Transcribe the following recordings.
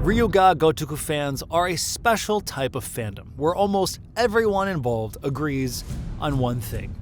Ryuga Gotoku fans are a special type of fandom where almost everyone involved agrees on one thing.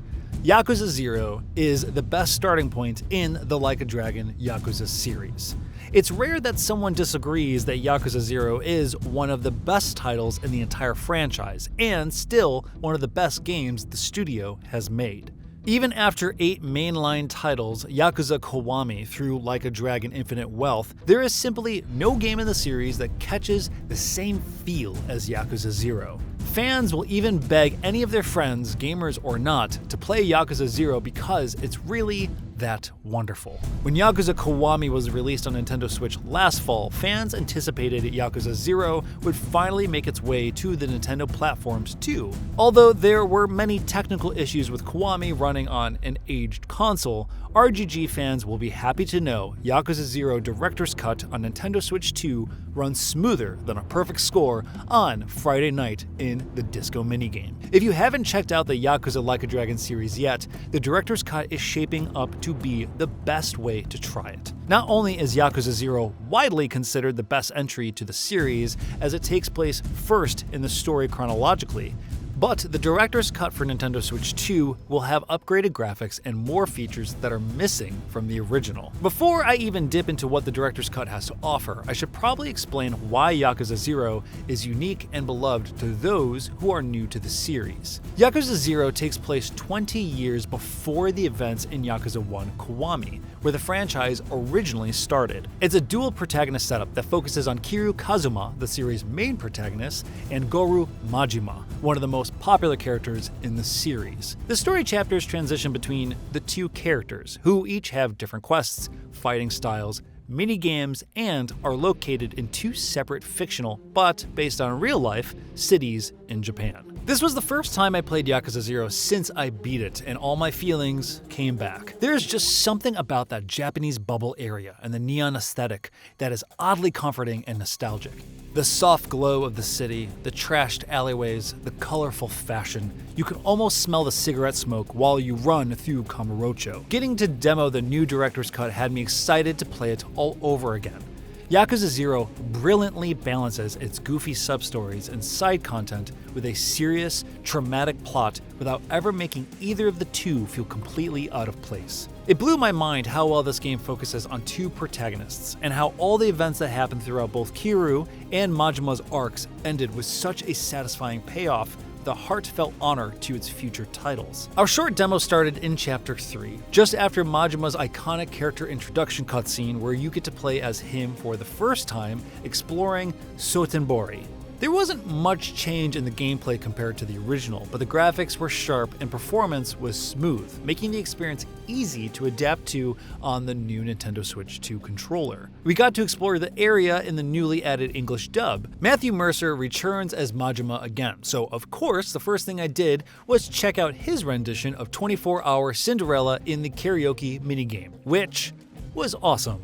Yakuza 0 is the best starting point in the Like a Dragon Yakuza series. It's rare that someone disagrees that Yakuza 0 is one of the best titles in the entire franchise, and still one of the best games the studio has made. Even after 8 mainline titles, Yakuza Kiwami through Like a Dragon Infinite Wealth, there is simply no game in the series that catches the same feel as Yakuza 0. Fans will even beg any of their friends, gamers or not, to play Yakuza 0 because it's really that wonderful. When Yakuza Kiwami was released on Nintendo Switch last fall, fans anticipated Yakuza 0 would finally make its way to the Nintendo platforms too. Although there were many technical issues with Kiwami running on an aged console, RGG fans will be happy to know Yakuza 0 Director's Cut on Nintendo Switch 2 runs smoother than a perfect score on Friday night in the disco minigame. If you haven't checked out the Yakuza Like a Dragon series yet, the Director's Cut is shaping up to be the best way to try it. Not only is Yakuza 0 widely considered the best entry to the series, as it takes place first in the story chronologically, but the Director's Cut for Nintendo Switch 2 will have upgraded graphics and more features that are missing from the original. Before I even dip into what the Director's Cut has to offer, I should probably explain why Yakuza 0 is unique and beloved to those who are new to the series. Yakuza 0 takes place 20 years before the events in Yakuza 1 Kiwami, where the franchise originally started. It's a dual protagonist setup that focuses on Kiryu Kazuma, the series' main protagonist, and Goru Majima, one of the most popular characters in the series. The story chapters transition between the two characters, who each have different quests, fighting styles, mini-games, and are located in 2 separate fictional, but based on real life, cities in Japan. This was the first time I played Yakuza 0 since I beat it, and all my feelings came back. There's just something about that Japanese bubble area and the neon aesthetic that is oddly comforting and nostalgic. The soft glow of the city, the trashed alleyways, the colorful fashion. You can almost smell the cigarette smoke while you run through Kamurocho. Getting to demo the new Director's Cut had me excited to play it all over again. Yakuza 0 brilliantly balances its goofy sub-stories and side content with a serious, traumatic plot without ever making either of the two feel completely out of place. It blew my mind how well this game focuses on 2 protagonists, and how all the events that happened throughout both Kiryu and Majima's arcs ended with such a satisfying payoff, the heartfelt honor to its future titles. Our short demo started in Chapter 3, just after Majima's iconic character introduction cutscene where you get to play as him for the first time, exploring Sotenbori. There wasn't much change in the gameplay compared to the original, but the graphics were sharp and performance was smooth, making the experience easy to adapt to on the new Nintendo Switch 2 controller. We got to explore the area in the newly added English dub. Matthew Mercer returns as Majima again, so of course the first thing I did was check out his rendition of 24-Hour Cinderella in the karaoke minigame, which was awesome.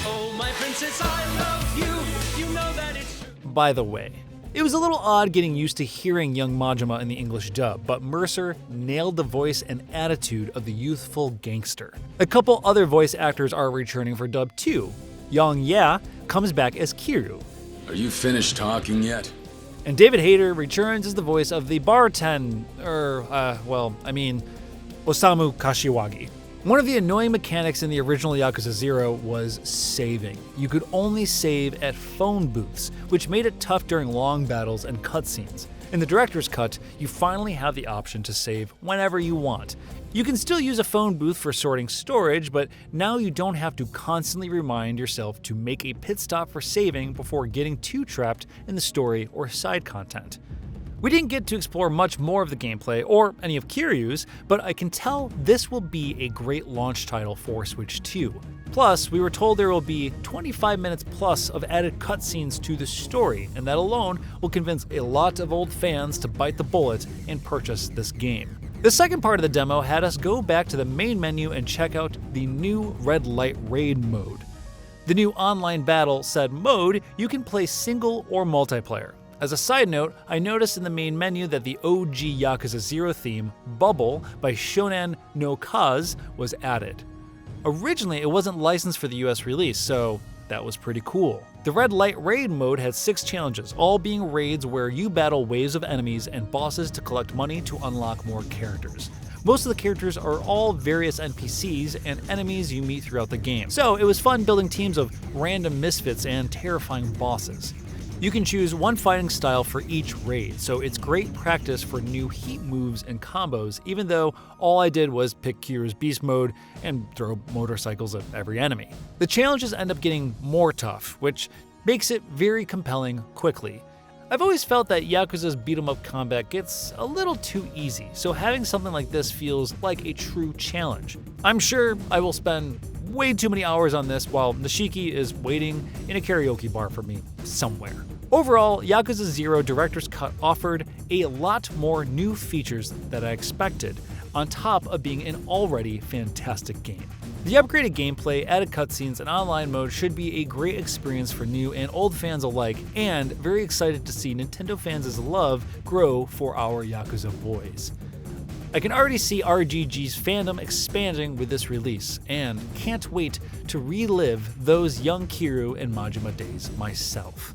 Oh, my princess, I love you. You know that it's By the way, it was a little odd getting used to hearing young Majima in the English dub, but Mercer nailed the voice and attitude of the youthful gangster. A couple other voice actors are returning for dub too. Yang Ya comes back as Kiryu. Are you finished talking yet? And David Hayter returns as the voice of the Osamu Kashiwagi. One of the annoying mechanics in the original Yakuza 0 was saving. You could only save at phone booths, which made it tough during long battles and cutscenes. In the Director's Cut, you finally have the option to save whenever you want. You can still use a phone booth for sorting storage, but now you don't have to constantly remind yourself to make a pit stop for saving before getting too trapped in the story or side content. We didn't get to explore much more of the gameplay, or any of Kiryu's, but I can tell this will be a great launch title for Switch 2. Plus, we were told there will be 25 minutes plus of added cutscenes to the story, and that alone will convince a lot of old fans to bite the bullet and purchase this game. The second part of the demo had us go back to the main menu and check out the new Red Light Raid mode. The new online battle said mode, you can play single or multiplayer. As a side note, I noticed in the main menu that the OG Yakuza 0 theme, Bubble, by Shonen no Kaz, was added. Originally, it wasn't licensed for the US release, so that was pretty cool. The Red Light Raid mode had 6 challenges, all being raids where you battle waves of enemies and bosses to collect money to unlock more characters. Most of the characters are all various NPCs and enemies you meet throughout the game, so it was fun building teams of random misfits and terrifying bosses. You can choose one fighting style for each raid, so it's great practice for new heat moves and combos, even though all I did was pick Kiryu's beast mode and throw motorcycles at every enemy. The challenges end up getting more tough, which makes it very compelling quickly. I've always felt that Yakuza's beat-em-up combat gets a little too easy, so having something like this feels like a true challenge. I'm sure I will spend way too many hours on this while Nishiki is waiting in a karaoke bar for me somewhere. Overall, Yakuza Zero Director's Cut offered a lot more new features than I expected, on top of being an already fantastic game. The upgraded gameplay, added cutscenes, and online mode should be a great experience for new and old fans alike, and very excited to see Nintendo fans' love grow for our Yakuza boys. I can already see RGG's fandom expanding with this release, and can't wait to relive those young Kiryu and Majima days myself.